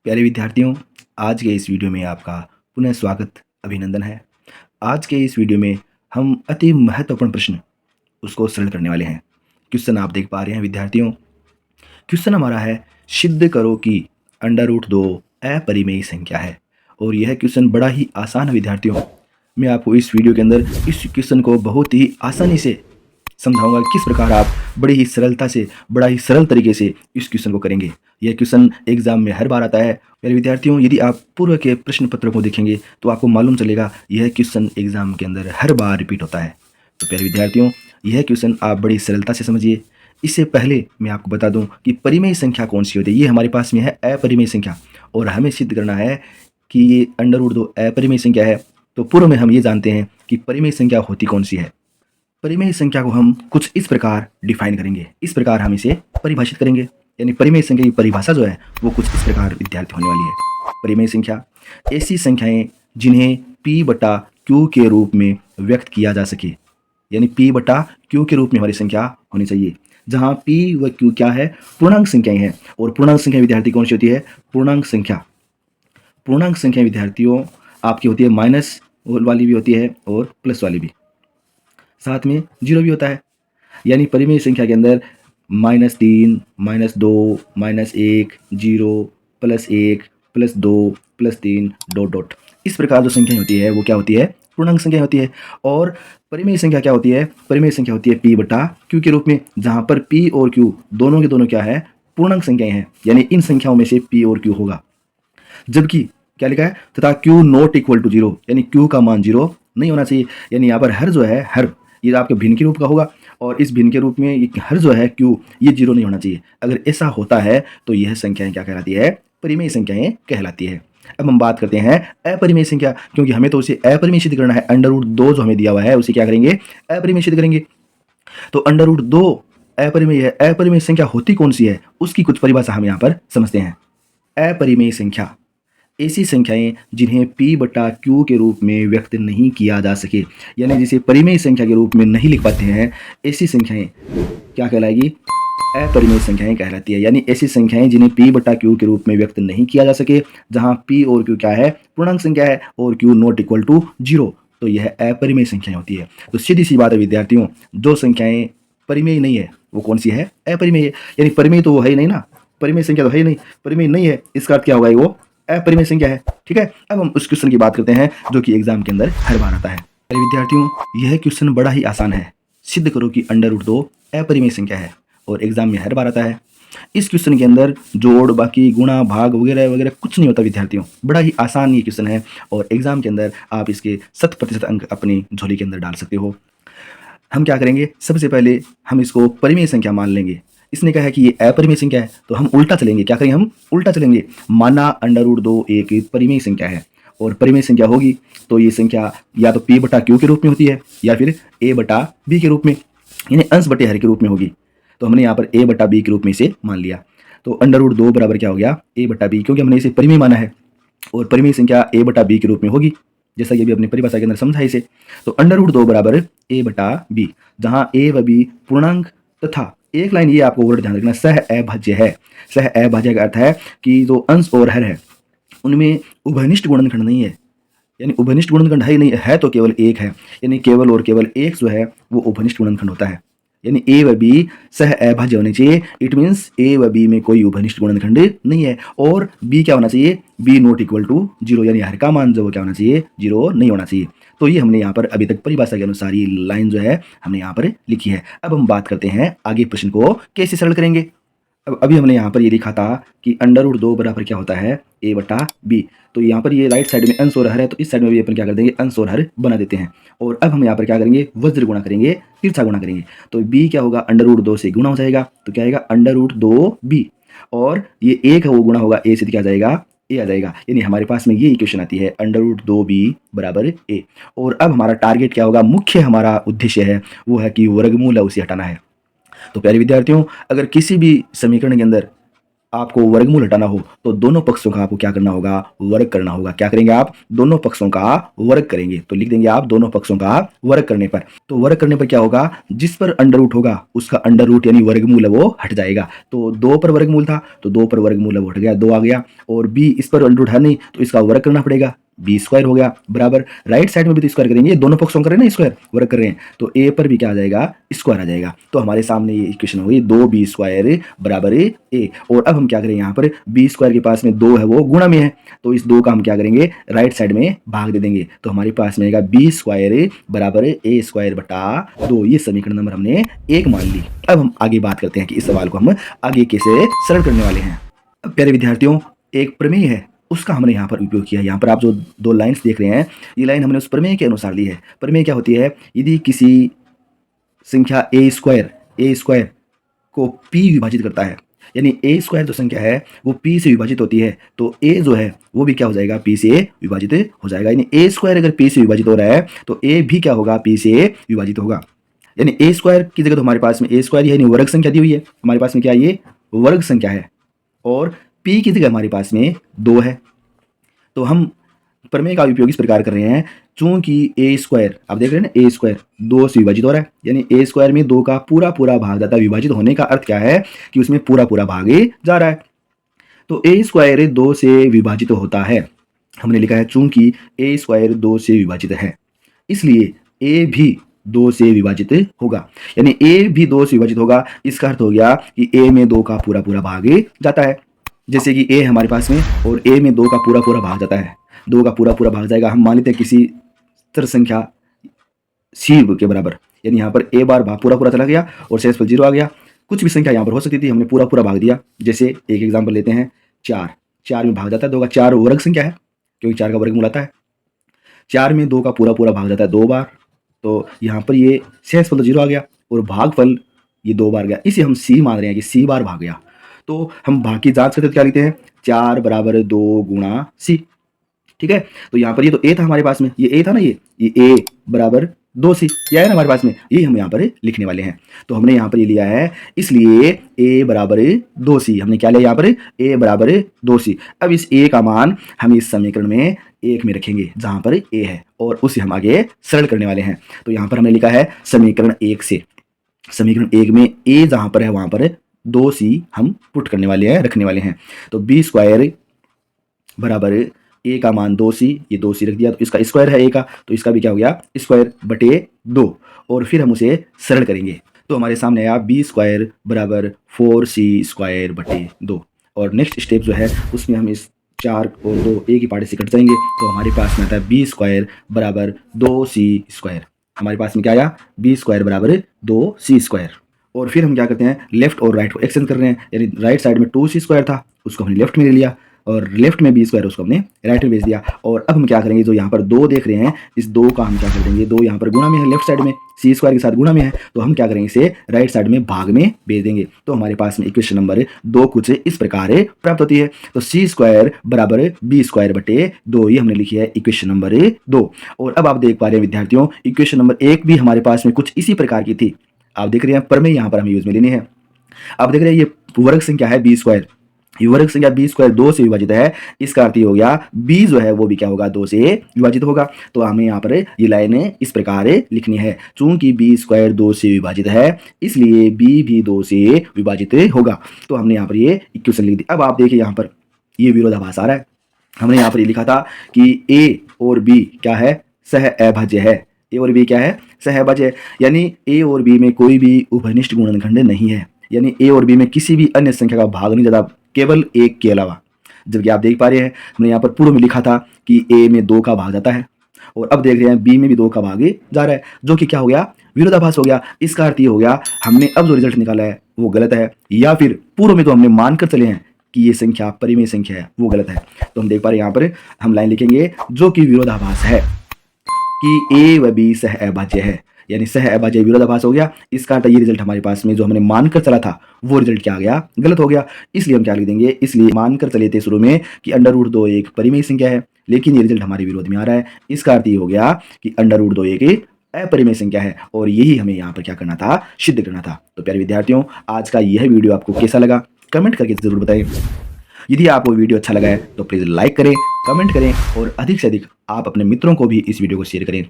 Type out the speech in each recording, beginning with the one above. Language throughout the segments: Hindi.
प्यारे विद्यार्थियों, आज के इस वीडियो में आपका पुनः स्वागत अभिनंदन है। आज के इस वीडियो में हम अति महत्वपूर्ण प्रश्न उसको सरल करने वाले हैं। क्वेश्चन आप देख पा रहे हैं विद्यार्थियों। क्वेश्चन हमारा है, सिद्ध करो कि √2 अपरिमेय संख्या है। और यह क्वेश्चन बड़ा ही आसान है विद्यार्थियों। मैं आपको इस वीडियो के अंदर इस क्वेश्चन को बहुत ही आसानी से समझाऊंगा किस प्रकार आप बड़ी ही सरलता से, बड़ा ही सरल तरीके से इस क्वेश्चन को करेंगे। यह क्वेश्चन एग्जाम में हर बार आता है। मेरे विद्यार्थियों, यदि आप पूर्व के प्रश्न पत्रों को देखेंगे तो आपको मालूम चलेगा यह क्वेश्चन एग्जाम के अंदर हर बार रिपीट होता है। तो प्यारे विद्यार्थियों, यह क्वेश्चन आप बड़ी सरलता से समझिए। इससे पहले मैं आपको बता दूं कि परिमेय संख्या कौन सी होती है। ये हमारे पास में है अपरिमेय संख्या, और हमें सिद्ध करना है कि ये √2 अपरिमेय संख्या है। तो पूर्व में हम ये जानते हैं कि परिमेय संख्या होती कौन सी है। परिमेय संख्या को हम कुछ इस प्रकार डिफाइन करेंगे, इस प्रकार हम इसे परिभाषित करेंगे। यानी परिमेय संख्या की परिभाषा जो है वो कुछ इस प्रकार विद्यार्थी होने वाली है। परिमेय संख्या ऐसी संख्याएं जिन्हें P/Q के रूप में व्यक्त किया जा सके। यानी P/Q के रूप में हमारी संख्या होनी चाहिए, जहां P व Q क्या है, पूर्णांक संख्याएं हैं। और पूर्णांक संख्या विद्यार्थी कौन सी होती है? पूर्णांक संख्या विद्यार्थियों आपकी होती है माइनस वाली भी होती है और प्लस वाली भी, साथ में जीरो भी होता है। यानी परिमेय संख्या के अंदर -3, -2, -1, 0, +1, +2, +3 ... इस प्रकार जो संख्या होती है वो क्या होती है? पूर्णांक संख्या होती है। और परिमेय संख्या क्या होती है? परिमेय संख्या होती है P/Q के रूप में, जहां पर P और Q दोनों के दोनों क्या है? पूर्णांक संख्याएं हैं। यानी इन संख्याओं में से P और Q होगा। जबकि क्या लिखा है? तथा Q ≠ 0, यानी Q का मान 0 नहीं होना चाहिए। यानी यहाँ पर हर जो है, हर ये आपके भिन्न के रूप का होगा, और इस भिन्न के रूप में ये हर जो है Q ये 0 नहीं होना चाहिए। अगर ऐसा होता है तो यह संख्याएं क्या कहलाती है? परिमेय संख्याएं कहलाती है। अब हम बात करते हैं अपरिमेय संख्या, क्योंकि हमें तो उसे अपरिमेय सिद्ध करना है। √2 जो हमें दिया हुआ है उसे क्या करेंगे? अपरिमेय सिद्ध करेंगे। तो √2 अपरिमेय है। अपरिमेय संख्या होती कौन सी है उसकी कुछ परिभाषा हम यहाँ पर समझते हैं। अपरिमेय संख्या ऐसी संख्याएं जिन्हें P/Q के रूप में व्यक्त नहीं किया जा सके। यानी जिसे परिमेय संख्या के रूप में नहीं लिख पाते हैं, ऐसी संख्याएं क्या कहलाएगी? अपरिमेय संख्याएं कहलाती है। यानी ऐसी संख्याएं जिन्हें P/Q के रूप में व्यक्त नहीं किया जा सके, जहां P और Q क्या है? पूर्णांक संख्या है, और Q ≠ 0, तो यह अपरिमेय संख्याएं होती है। तो सीधी सी बात है विद्यार्थियों, जो संख्याएं परिमेय नहीं है वो कौन सी है? अपरिमेय है। यानी परिमेय तो वो है ही नहीं ना, परिमेय संख्या तो है ही नहीं, परिमेय नहीं है, इसका अर्थ क्या होगा? वो अपरिमेय संख्या है। ठीक है, अब हम उस क्वेश्चन की बात करते हैं जो कि एग्जाम के अंदर हर बार आता है। अरे विद्यार्थियों, यह क्वेश्चन बड़ा ही आसान है। सिद्ध करो कि √2 अपरिमेय संख्या है, और एग्जाम में हर बार आता है। इस क्वेश्चन के अंदर जोड़, बाकी, गुणा, भाग वगैरह वगैरह कुछ नहीं होता विद्यार्थियों। बड़ा ही आसान ये क्वेश्चन है, और एग्जाम के अंदर आप इसके 100% अंक अपनी झोली के अंदर डाल सकते हो। हम क्या करेंगे? सबसे पहले हम इसको परिमेय संख्या मान लेंगे। इसने कहा है कि ये अपरिमेय संख्या है, तो हम उल्टा चलेंगे। क्या करेंगे? हम उल्टा चलेंगे। माना √2 एक परिमेय संख्या है, और परिमेय संख्या होगी तो ये संख्या या तो P/Q के रूप में होती है, या फिर A/B के रूप में, यानी अंश बटे हर के रूप में होगी। तो हमने यहाँ पर A/B के रूप में इसे मान लिया। तो √2 बराबर क्या हो गया? A/B, क्योंकि हमने इसे परिमेय माना है, और परिमेय संख्या A/B के रूप में होगी, जैसा कि अभी अपनी परिभाषा के अंदर समझा इसे। तो √2 बराबर A/B, जहां A व B पूर्णांक, तथा एक लाइन ये आपको वर्ड ध्यान रखना, सह अभाज्य है। सह अभाज्य का अर्थ है कि जो अंश और हर है उनमें उभयनिष्ठ गुणनखंड नहीं है। यानी उभयनिष्ठ गुणनखंड है ही नहीं है, तो केवल एक है। यानी केवल और केवल एक जो है वो उभयनिष्ठ गुणनखंड होता है। यानी A व B सह अभाज्य होने चाहिए। इट मीन्स A व B में कोई उभयनिष्ठ गुणनखंड नहीं है। और B क्या होना चाहिए? B ≠ 0, यानी हर का मान जो वो क्या होना चाहिए? 0 नहीं होना चाहिए। तो ये हमने यहाँ पर अभी तक परिभाषा के अनुसार ये लाइन जो है हमने यहाँ पर लिखी है। अब हम बात करते हैं आगे प्रश्न को कैसे सरल करेंगे। अब अभी हमने यहाँ पर ये लिखा था कि √2 बराबर क्या होता है? A/B। तो यहाँ पर ये राइट साइड में अंश और हर है, तो इस साइड में भी अपन क्या कर देंगे? अंश और हर बना देते हैं। और अब हम यहाँ पर क्या करेंगे? वज्र गुणा करेंगे, तिरछा गुणा करेंगे। तो B क्या होगा? √2 से गुणा हो जाएगा, तो क्या आएगा? √2B। और ये एक है वो गुणा होगा A से, क्या आ जाएगा? A आ जाएगा। यानी हमारे पास में ये इक्वेशन आती है √2B बराबर A। और अब हमारा टारगेट क्या होगा? मुख्य हमारा उद्देश्य है वो है कि वर्गमूल है उसे हटाना है। तो प्यारे विद्यार्थियों, अगर किसी भी समीकरण के अंदर आपको वर्गमूल हटाना हो तो दोनों पक्षों का आपको क्या करना होगा, वर्ग करना होगा। क्या करेंगे आप, दोनों पक्षों का वर्ग करेंगे। तो लिख देंगे आप दोनों पक्षों का वर्ग करने पर। तो वर्ग करने पर क्या होगा, जिस पर अंडर रूट होगा उसका अंडर रूट यानी वर्गमूल है वो हट जाएगा। तो 2 पर वर्गमूल था तो 2 पर वर्गमूल है वो हट गया, 2 आ गया। और b इस पर अंडर रूट है नहीं तो इसका वर्ग करना पड़ेगा, बी स्क्वायर हो गया बराबर। राइट साइड में भी तो स्क्वायर करेंगे, दोनों पक्षों कर रहे हैं ना स्क्वायर, वर्ग कर रहे हैं तो ए पर भी क्या आ जाएगा, स्क्वायर आ जाएगा। तो हमारे सामने ये इक्वेशन होगी 2b स्क्वायर बराबर ए। और अब हम क्या करेंगे, यहाँ पर बी स्क्वायर के पास में 2 है वो गुणा में है तो इस 2 का हम क्या करेंगे, राइट साइड में भाग दे देंगे। तो हमारे पास में आएगा बी स्क्वायर बराबर ए स्क्वायर बटा 2। ये समीकरण नंबर हमने 1 मान ली। अब हम आगे बात करते हैं कि इस सवाल को हम आगे कैसे सरल करने वाले हैं। प्यारे विद्यार्थियों, एक प्रमेय है उसका हमने यहाँ पर उपयोग किया। यहाँ पर आप जो 2 लाइन्स देख रहे हैं ये लाइन हमने उस प्रमेय के अनुसार ली है। प्रमेय क्या होती है, यदि किसी संख्या ए स्क्वायर को p विभाजित करता है, यानी ए स्क्वायर जो संख्या है वो p से विभाजित होती है तो a जो है वो भी क्या हो जाएगा, p से विभाजित हो जाएगा। यानी ए स्क्वायर अगर p से विभाजित हो रहा है तो a भी क्या होगा, p से विभाजित होगा। यानी ए स्क्वायर की जगह तो हमारे पास में ए स्क्वायर यानी वर्ग संख्या दी हुई है, हमारे पास में क्या ये वर्ग संख्या है। और p की जगह हमारे पास में 2 है। तो हम प्रमेय का उपयोग इस प्रकार कर रहे हैं, चूंकि ए स्क्वायर आप देख रहे हैं ना, ए स्क्वायर 2 से विभाजित हो रहा है, यानी ए स्क्वायर में 2 का पूरा पूरा भाग जाता है। विभाजित होने का अर्थ क्या है कि उसमें पूरा पूरा भाग जा रहा है। तो ए स्क्वायर 2 से विभाजित होता है, हमने लिखा है चूंकि ए स्क्वायर 2 से विभाजित है इसलिए ए भी 2 से विभाजित होगा। यानी ए भी 2 से विभाजित होगा, इसका अर्थ हो गया कि ए में 2 का पूरा पूरा भाग जाता है। जैसे कि ए हमारे पास में और ए में 2 का पूरा पूरा भाग जाता है, 2 का पूरा पूरा भाग जाएगा। हम मान लेते हैं किसी स्थिर संख्या सी के बराबर, यानी यहाँ पर ए बार भाग पूरा पूरा चला गया और शेषफल 0 आ गया। कुछ भी संख्या यहाँ पर हो सकती थी, हमने पूरा पूरा भाग दिया। जैसे एक एग्जाम्पल लेते हैं 4 में भाग जाता है 2 का, 4 वर्ग संख्या है क्योंकि 4 का वर्गमूल आता है। 4 में 2 का पूरा पूरा भाग जाता है 2 बार, तो यहाँ पर ये शेषफल 0 आ गया और भागफल ये 2 बार गया, इसे हम सी मान रहे हैं कि सी बार भाग गया। तो हम भाग की जांच करते क्या लिखते हैं, 4 बराबर 2 गुणा सी। ठीक है, तो यहाँ पर ये तो ए था हमारे पास में, ये ए था ना, ये ए बराबर 2c यह है ना हमारे पास में, ये हम यहाँ पर लिखने वाले हैं। तो हमने यहाँ पर ये लिया है, इसलिए a बराबर 2c हमने क्या लिया यहाँ पर, a बराबर 2c। अब इस a का मान हम इस समीकरण में 1 में रखेंगे जहाँ पर a है और उसे हम आगे सरल करने वाले हैं। तो यहाँ पर हमने लिखा है समीकरण 1 से, समीकरण 1 में a जहाँ पर है वहाँ पर 2c हम पुट करने वाले हैं, रखने वाले हैं। तो b स्क्वायर बराबर a का मान 2c, ये 2c रख दिया तो इसका स्क्वायर है a का, तो इसका भी क्या हो गया स्क्वायर बटे 2 और फिर हम उसे सरल करेंगे। तो हमारे सामने आया b स्क्वायर बराबर 4c स्क्वायर बटे 2 और नेक्स्ट स्टेप जो है उसमें हम इस 4 और 2 एक ही पार्ट से कट जाएंगे तो हमारे पास में आता है b स्क्वायर बराबर 2c स्क्वायर। हमारे पास में क्या आया, b स्क्वायर बराबर 2c स्क्वायर। और फिर हम क्या करते हैं, लेफ्ट और राइट को एक्सचेंज कर रहे हैं, यानी राइट साइड में 2c स्क्वायर था उसको हमने लेफ्ट में ले लिया और लेफ्ट में b स्क्वायर उसको हमने राइट में भेज दिया। और अब हम क्या करेंगे, जो यहाँ पर 2 देख रहे हैं इस 2 का हम क्या कर देंगे, 2 यहाँ पर गुणा में है, लेफ्ट साइड में c स्क्वायर के साथ गुणा में है तो हम क्या करेंगे इसे राइट साइड में भाग में भेज देंगे। तो हमारे पास में इक्वेशन नंबर 2 कुछ इस प्रकार प्राप्त होती है। तो c स्क्वायर बराबर b स्क्वायर बटे 2 ये हमने लिखी है इक्वेशन नंबर 2। और अब आप देख पा रहे हैं विद्यार्थियों, इक्वेशन नंबर 1 भी हमारे पास में कुछ इसी प्रकार की थी। आप देख रहे हैं प्रमेय यहाँ पर हमें यूज में लेनी है। आप देख रहे हैं ये वर्ग संख्या है b स्क्वायर, ये वर्ग संख्या b स्क्वायर 2 से विभाजित है, इसका अर्थ ये हो गया b जो है वो भी क्या होगा 2 से विभाजित होगा। तो हमें यहाँ पर ये लाइन इस प्रकार लिखनी है, चूंकि b स्क्वायर 2 से विभाजित है इसलिए b भी 2 से विभाजित होगा। तो हमने यहाँ पर ये इक्वेशन लिख दी। अब आप देखिए यहाँ पर ये विरोधाभास आ रहा है, हमने यहाँ पर ये लिखा था कि a और b क्या है, सह अभाज्य है। a और b क्या है, सह अभाज्य है, यानी a और b में कोई भी उभयनिष्ठ गुणनखंड नहीं है, यानी a और b में किसी भी अन्य संख्या का भाग नहीं जाता केवल 1 के अलावा। जबकि आप देख पा रहे हैं हमने यहाँ पर पूर्व में लिखा था कि a में 2 का भाग जाता है और अब देख रहे हैं b में भी 2 का भाग जा रहा है, जो कि क्या हो गया, विरोधाभास हो गया। इसका अर्थ ये हो गया हमने अब जो रिजल्ट निकाला है वो गलत है, या फिर पूर्व में तो हमने मानकर चले हैं कि ये संख्या परिमेय संख्या है वो गलत है। तो हम देख पा रहे हैं यहाँ पर हम लाइन लिखेंगे जो कि विरोधाभास है कि a व b सह अभाज्य है, यानी सह अभाज्य विरोधाभास हो गया। इसका अर्थ ये रिजल्ट हमारे पास में जो हमने मानकर चला था वो रिजल्ट क्या आ गया, गलत हो गया। इसलिए हम क्या लिख देंगे, इसलिए मानकर चले थे शुरू में कि अंडर रूट 2 एक परिमेय संख्या है, लेकिन ये रिजल्ट हमारे विरोध में आ रहा है। इसका अर्थ ये हो गया कि अंडर रूट 2 एक अपरिमेय संख्या है और यही हमें यहाँ पर क्या करना था, सिद्ध करना था। तो प्यारे विद्यार्थियों, आज का यह वीडियो आपको कैसा लगा कमेंट करके ज़रूर बताएं। यदि आपको वीडियो अच्छा लगा है तो प्लीज़ लाइक करें, कमेंट करें और अधिक से अधिक आप अपने मित्रों को भी इस वीडियो को शेयर करें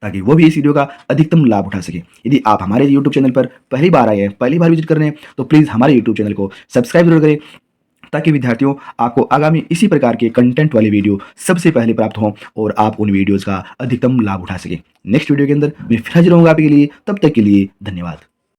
ताकि वो भी इस वीडियो का अधिकतम लाभ उठा सकें। यदि आप हमारे यूट्यूब चैनल पर पहली बार आए हैं, पहली बार विजिट कर रहे हैं तो प्लीज़ हमारे यूट्यूब चैनल को सब्सक्राइब जरूर करें ताकि विद्यार्थियों आपको आगामी इसी प्रकार के कंटेंट वाले वीडियो सबसे पहले प्राप्त हों और आप उन वीडियोज़ का अधिकतम लाभ उठा सकें। नेक्स्ट वीडियो के अंदर मैं फिर हाजिर रहूँगा आपके लिए, तब तक के लिए धन्यवाद।